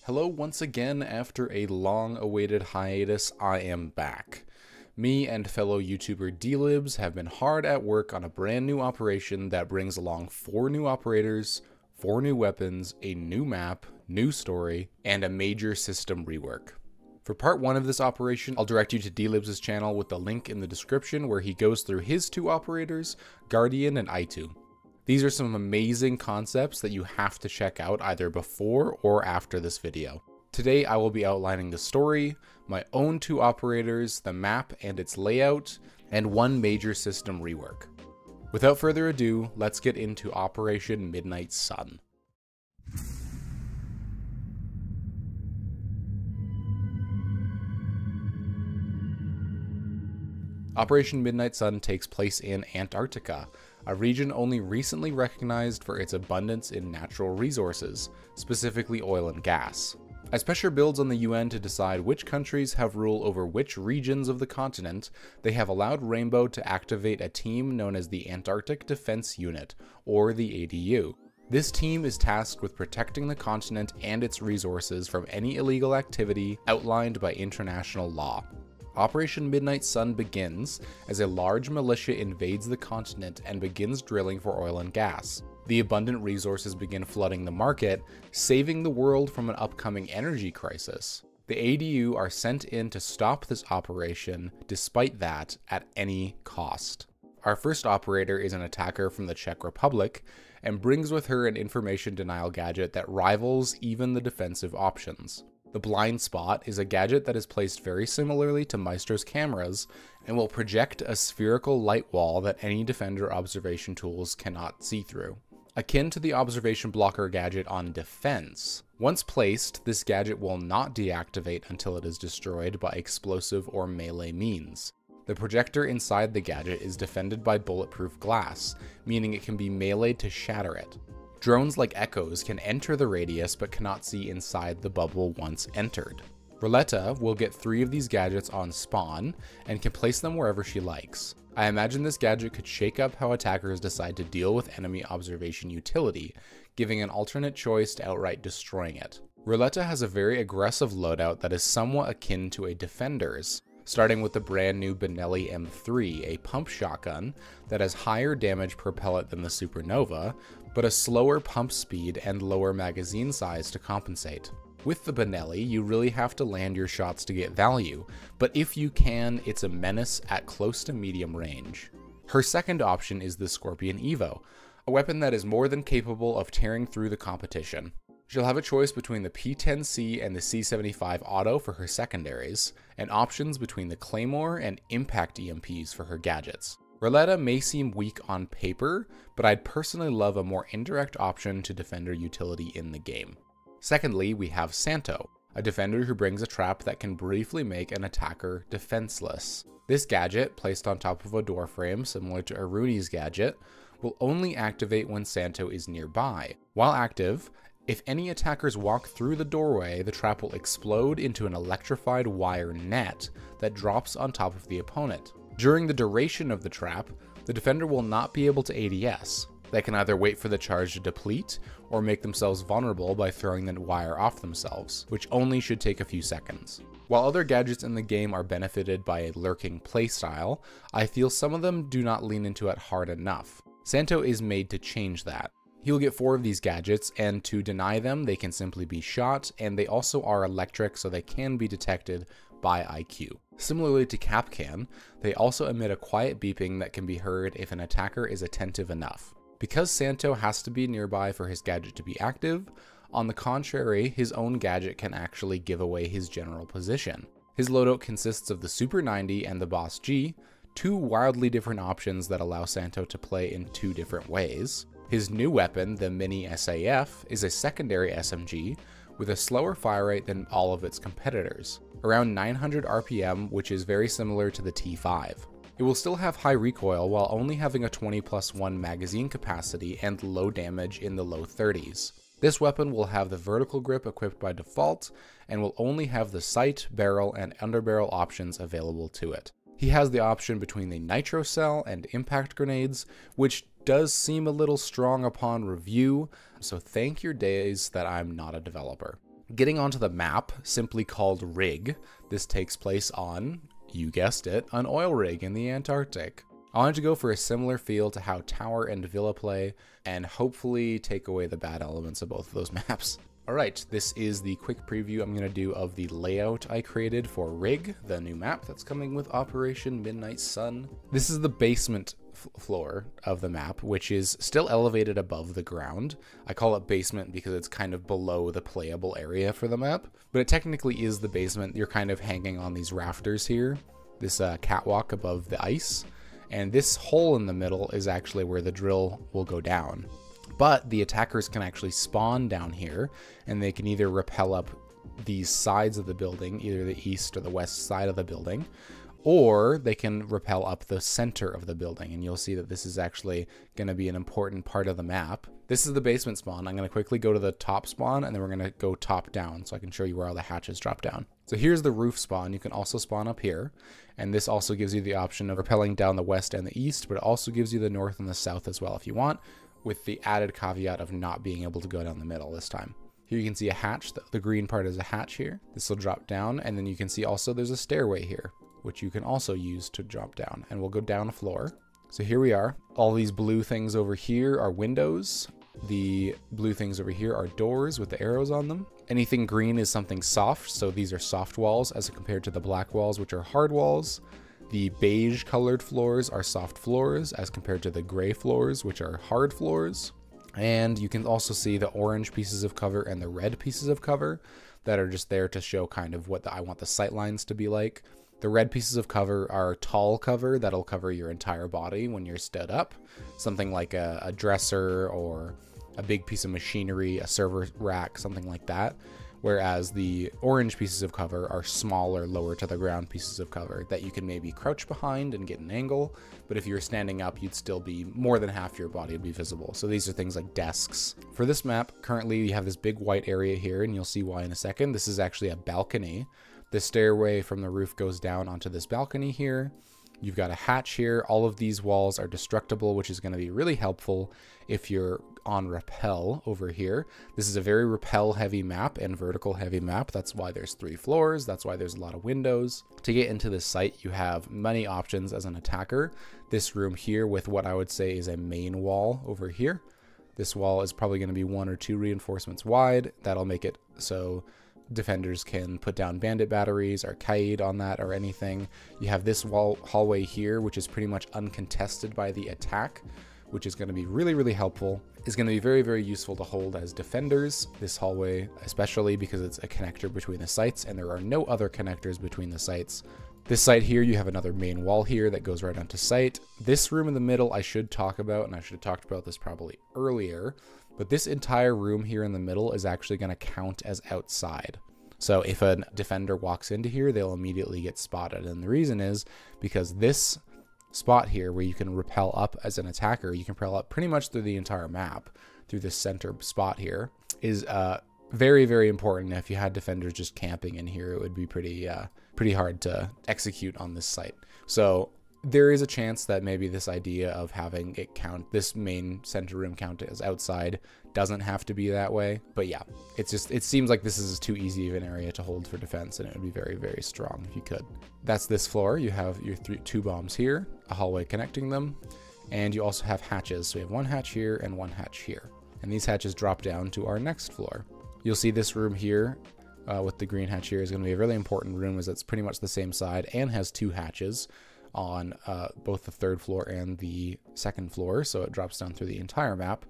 Hello once again. After a long-awaited hiatus, I am back. Me and fellow YouTuber D-Libs have been hard at work on a brand new operation that brings along 4 new operators, 4 new weapons, a new map, new story, and a major system rework. For part 1 of this operation, I'll direct you to D-Libs' channel with the link in the description where he goes through his 2 operators, Guardian and Aitu. These are some amazing concepts that you have to check out either before or after this video. Today I will be outlining the story, my own 2 operators, the map and its layout, and 1 major system rework. Without further ado, let's get into Operation Midnight Sun. Operation Midnight Sun takes place in Antarctica, a region only recently recognized for its abundance in natural resources, specifically oil and gas. As pressure builds on the UN to decide which countries have rule over which regions of the continent, they have allowed Rainbow to activate a team known as the Antarctic Defense Unit, or the ADU. This team is tasked with protecting the continent and its resources from any illegal activity outlined by international law. Operation Midnight Sun begins as a large militia invades the continent and begins drilling for oil and gas. The abundant resources begin flooding the market, saving the world from an upcoming energy crisis. The ADU are sent in to stop this operation, despite that, at any cost. Our first operator is an attacker from the Czech Republic, and brings with her an information denial gadget that rivals even the defensive options. The blind spot is a gadget that is placed very similarly to Maestro's cameras and will project a spherical light wall that any defender observation tools cannot see through. Akin to the observation blocker gadget on defense. Once placed, this gadget will not deactivate until it is destroyed by explosive or melee means. The projector inside the gadget is defended by bulletproof glass, meaning it can be meleeed to shatter it. Drones like Echoes can enter the radius but cannot see inside the bubble once entered. Roletta will get 3 of these gadgets on spawn and can place them wherever she likes. I imagine this gadget could shake up how attackers decide to deal with enemy observation utility, giving an alternate choice to outright destroying it. Roletta has a very aggressive loadout that is somewhat akin to a defender's, starting with the brand new Benelli M3, a pump shotgun that has higher damage per pellet than the Supernova, but a slower pump speed and lower magazine size to compensate. With the Benelli, you really have to land your shots to get value, but if you can, it's a menace at close to medium range. Her second option is the Scorpion Evo, a weapon that is more than capable of tearing through the competition. She'll have a choice between the P10C and the C75 Auto for her secondaries, and options between the Claymore and Impact EMPs for her gadgets. Roletta may seem weak on paper, but I'd personally love a more indirect option to defender utility in the game. Secondly, we have Santo, a defender who brings a trap that can briefly make an attacker defenseless. This gadget, placed on top of a door frame similar to Aruni's gadget, will only activate when Santo is nearby. While active, if any attackers walk through the doorway, the trap will explode into an electrified wire net that drops on top of the opponent. During the duration of the trap, the defender will not be able to ADS. They can either wait for the charge to deplete, or make themselves vulnerable by throwing the wire off themselves, which only should take a few seconds. While other gadgets in the game are benefited by a lurking playstyle, I feel some of them do not lean into it hard enough. Santo is made to change that. He will get 4 of these gadgets, and to deny them, they can simply be shot, and they also are electric, so they can be detected by IQ. Similarly to Capcan, they also emit a quiet beeping that can be heard if an attacker is attentive enough. Because Santo has to be nearby for his gadget to be active, on the contrary, his own gadget can actually give away his general position. His loadout consists of the Super 90 and the Boss G, 2 wildly different options that allow Santo to play in 2 different ways. His new weapon, the Mini SAF, is a secondary SMG with a slower fire rate than all of its competitors, around 900 RPM, which is very similar to the T5. It will still have high recoil while only having a 20+1 magazine capacity and low damage in the low 30s. This weapon will have the vertical grip equipped by default and will only have the sight, barrel, and underbarrel options available to it. He has the option between the nitro cell and impact grenades, which does seem a little strong upon review, so thank your days that I'm not a developer. Getting onto the map, simply called rig, this takes place on, you guessed it, an oil rig in the Antarctic. I wanted to go for a similar feel to how Tower and Villa play, and hopefully take away the bad elements of both of those maps. Alright, this is the quick preview I'm going to do of the layout I created for Rig, the new map that's coming with Operation Midnight Sun. This is the basement floor of the map, which is still elevated above the ground. I call it basement because it's kind of below the playable area for the map, but it technically is the basement. You're kind of hanging on these rafters here, this catwalk above the ice, and this hole in the middle is actually where the drill will go down. But the attackers can actually spawn down here, and they can either rappel up these sides of the building, either the east or the west side of the building, or they can rappel up the center of the building, and you'll see that this is actually going to be an important part of the map. This is the basement spawn. I'm going to quickly go to the top spawn, and then we're going to go top down so I can show you where all the hatches drop down. So here's the roof spawn. You can also spawn up here, and this also gives you the option of rappelling down the west and the east, but it also gives you the north and the south as well if you want, with the added caveat of not being able to go down the middle this time. Here you can see a hatch. The green part is a hatch here. This will drop down, and then you can see also there's a stairway here, which you can also use to drop down, and we'll go down a floor. So here we are. All these blue things over here are windows. The blue things over here are doors with the arrows on them. Anything green is something soft, so these are soft walls as compared to the black walls, which are hard walls. The beige colored floors are soft floors as compared to the gray floors, which are hard floors. And you can also see the orange pieces of cover and the red pieces of cover that are just there to show kind of what I want the sight lines to be like. The red pieces of cover are tall cover that'll cover your entire body when you're stood up. Something like a dresser or a big piece of machinery, a server rack, something like that. Whereas the orange pieces of cover are smaller, lower to the ground pieces of cover that you can maybe crouch behind and get an angle, but if you're standing up, you'd still be more than half your body would be visible. So these are things like desks. For this map, currently you have this big white area here, and you'll see why in a second. This is actually a balcony. The stairway from the roof goes down onto this balcony here. You've got a hatch here. All of these walls are destructible, which is going to be really helpful if you're on rappel over here. This is a very rappel heavy map and vertical heavy map. That's why there's 3 floors. That's why there's a lot of windows. To get into this site, you have many options as an attacker. This room here with what I would say is a main wall over here. This wall is probably going to be 1 or 2 reinforcements wide. That'll make it so defenders can put down bandit batteries or Kaid on that or anything. You have this hallway here, which is pretty much uncontested by the attack, which is going to be really, really helpful. Is going to be very, very useful to hold as defenders. This hallway, especially because it's a connector between the sites, and there are no other connectors between the sites. This site here, you have another main wall here that goes right onto site. This room in the middle I should talk about, and I should have talked about this probably earlier, but this entire room here in the middle is actually going to count as outside. So if a defender walks into here, they'll immediately get spotted. And the reason is because this spot here where you can rappel up as an attacker, you can rappel up pretty much through the entire map through this center spot here, is very, very important. If you had defenders just camping in here, it would be pretty hard to execute on this site. So there is a chance that maybe this idea of having it count, this main center room count as outside, doesn't have to be that way. But yeah, it seems like this is too easy of an area to hold for defense, and it would be very, very strong if you could. That's this floor. You have your 2 bombs here, a hallway connecting them, and you also have hatches. So we have 1 hatch here and 1 hatch here. And these hatches drop down to our next floor. You'll see this room here with the green hatch here is going to be a really important room, as it's pretty much the same side and has 2 hatches on both the 3rd floor and the 2nd floor, so it drops down through the entire map.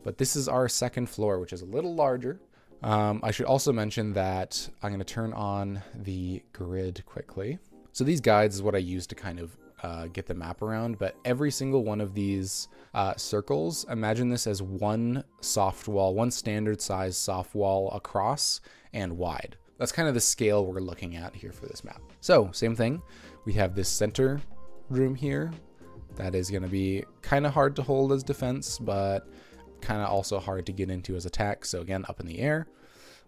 But this is our 2nd floor, which is a little larger. I should also mention that I'm going to turn on the grid quickly. So these guides is what I use to kind of get the map around, but every single one of these circles, imagine this as one soft wall, one standard size soft wall across and wide. That's kind of the scale we're looking at here for this map. So same thing, we have this center room here that is going to be kind of hard to hold as defense, but kind of also hard to get into as attack. So again, up in the air.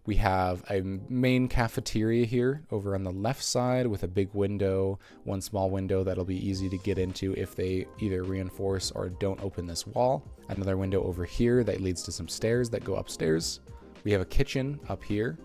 We have a main cafeteria here over on the left side with a big window, one small window that'll be easy to get into if they either reinforce or don't open this wall. Another window over here that leads to some stairs that go upstairs. We have a kitchen up here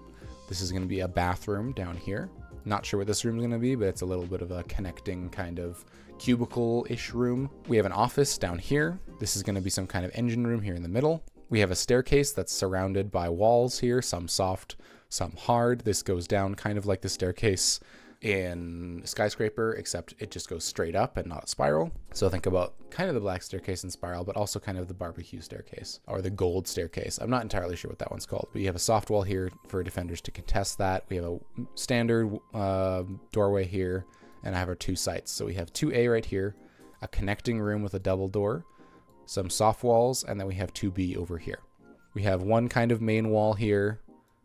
This is going to be a bathroom down here. Not sure what this room is going to be, but it's a little bit of a connecting kind of cubicle-ish room. We have an office down here. This is going to be some kind of engine room here in the middle. We have a staircase that's surrounded by walls here, some soft, some hard. This goes down kind of like the staircase in Skyscraper, except it just goes straight up and not a spiral. So think about kind of the black staircase and spiral, but also kind of the barbecue staircase or the gold staircase. I'm not entirely sure what that one's called, but you have a soft wall here for defenders to contest that. We have a standard doorway here, and I have our 2 sites. So we have 2A right here, a connecting room with a double door, some soft walls, and then we have 2B over here. We have one kind of main wall here,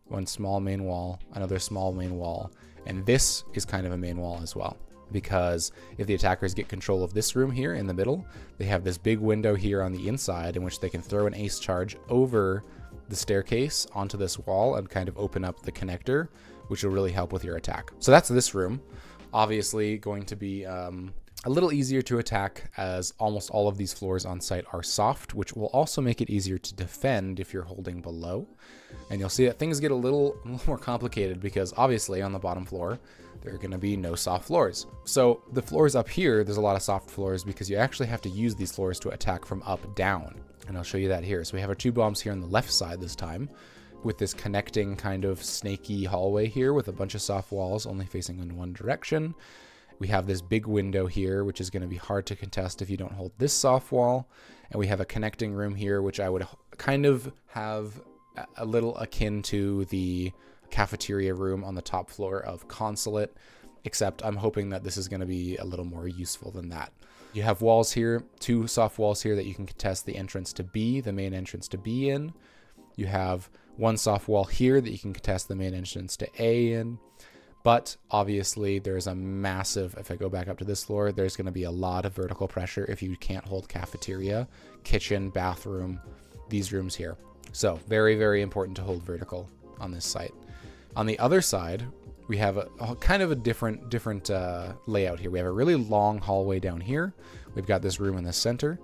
one small main wall, another small main wall, and this is kind of a main wall as well, because if the attackers get control of this room here in the middle, they have this big window here on the inside in which they can throw an ace charge over the staircase onto this wall and kind of open up the connector, which will really help with your attack. So that's this room. Obviously going to be a little easier to attack, as almost all of these floors on site are soft, which will also make it easier to defend if you're holding below. And you'll see that things get a little more complicated because obviously on the bottom floor, there are going to be no soft floors. So the floors up here, there's a lot of soft floors because you actually have to use these floors to attack from up down. And I'll show you that here. So we have our 2 bombs here on the left side this time, with this connecting kind of snaky hallway here with a bunch of soft walls only facing in one direction. We have this big window here, which is going to be hard to contest if you don't hold this soft wall. And we have a connecting room here, which I would kind of have a little akin to the cafeteria room on the top floor of Consulate, except I'm hoping that this is going to be a little more useful than that. You have walls here, 2 soft walls here that you can contest the entrance to B, the main entrance to B in. You have 1 soft wall here that you can contest the main entrance to A in. But obviously there's a massive, if I go back up to this floor, there's going to be a lot of vertical pressure if you can't hold cafeteria, kitchen, bathroom, these rooms here. So very, very important to hold vertical on this site. On the other side, we have a kind of a different layout here. We have a really long hallway down here. We've got this room in the center.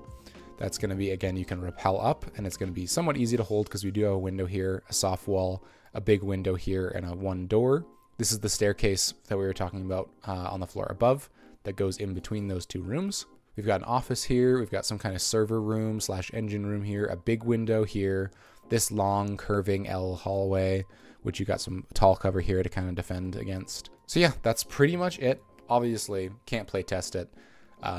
That's going to be, again, you can rappel up, and it's going to be somewhat easy to hold because we do have a window here, a soft wall, a big window here, and a 1 door. This is the staircase that we were talking about on the floor above that goes in between those 2 rooms. We've got an office here. We've got some kind of server room / engine room here, a big window here, this long curving L hallway, which you got some tall cover here to kind of defend against. So yeah, that's pretty much it. Obviously, can't play test it.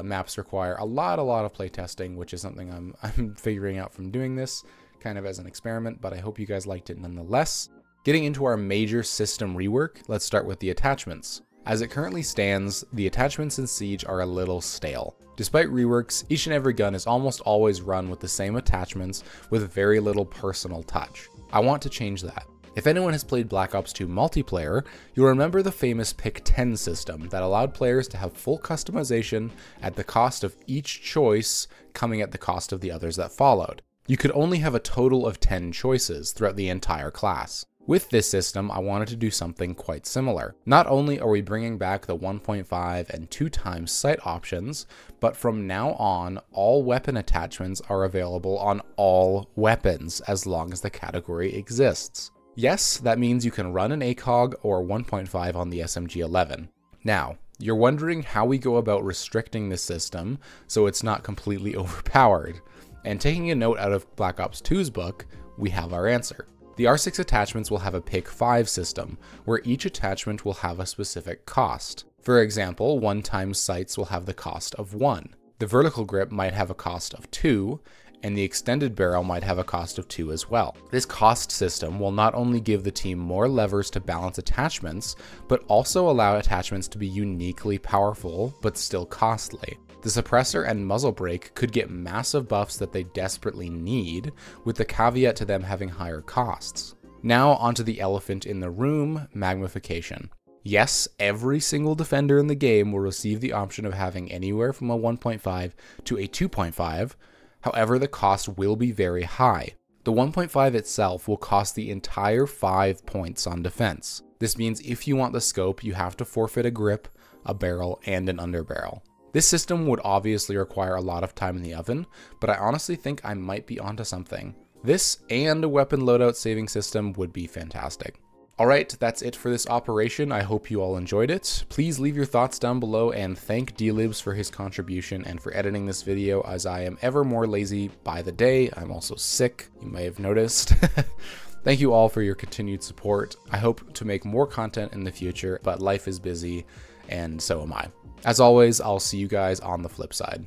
Maps require a lot of play testing, which is something I'm figuring out from doing this kind of as an experiment, but I hope you guys liked it nonetheless. Getting into our major system rework, let's start with the attachments. As it currently stands, the attachments in Siege are a little stale. Despite reworks, each and every gun is almost always run with the same attachments with very little personal touch. I want to change that. If anyone has played Black Ops 2 multiplayer, you'll remember the famous Pick 10 system that allowed players to have full customization at the cost of each choice coming at the cost of the others that followed. You could only have a total of 10 choices throughout the entire class. With this system, I wanted to do something quite similar. Not only are we bringing back the 1.5 and 2 times sight options, but from now on, all weapon attachments are available on all weapons as long as the category exists. Yes, that means you can run an ACOG or 1.5 on the SMG-11. Now, you're wondering how we go about restricting this system so it's not completely overpowered. And taking a note out of Black Ops 2's book, we have our answer. The R6 attachments will have a Pick 5 system, where each attachment will have a specific cost. For example, 1 times sights will have the cost of 1. The vertical grip might have a cost of 2, and the extended barrel might have a cost of 2 as well. This cost system will not only give the team more levers to balance attachments, but also allow attachments to be uniquely powerful, but still costly. The suppressor and muzzle brake could get massive buffs that they desperately need, with the caveat to them having higher costs. Now onto the elephant in the room, magnification. Yes, every single defender in the game will receive the option of having anywhere from a 1.5 to a 2.5, however the cost will be very high. The 1.5 itself will cost the entire 5 points on defense. This means if you want the scope, you have to forfeit a grip, a barrel, and an underbarrel. This system would obviously require a lot of time in the oven, but I honestly think I might be onto something. This and a weapon loadout saving system would be fantastic. Alright, that's it for this operation. I hope you all enjoyed it. Please leave your thoughts down below and thank dlibs for his contribution and for editing this video, as I am ever more lazy by the day. I'm also sick, you may have noticed. Thank you all for your continued support. I hope to make more content in the future, but life is busy and so am I. As always, I'll see you guys on the flip side.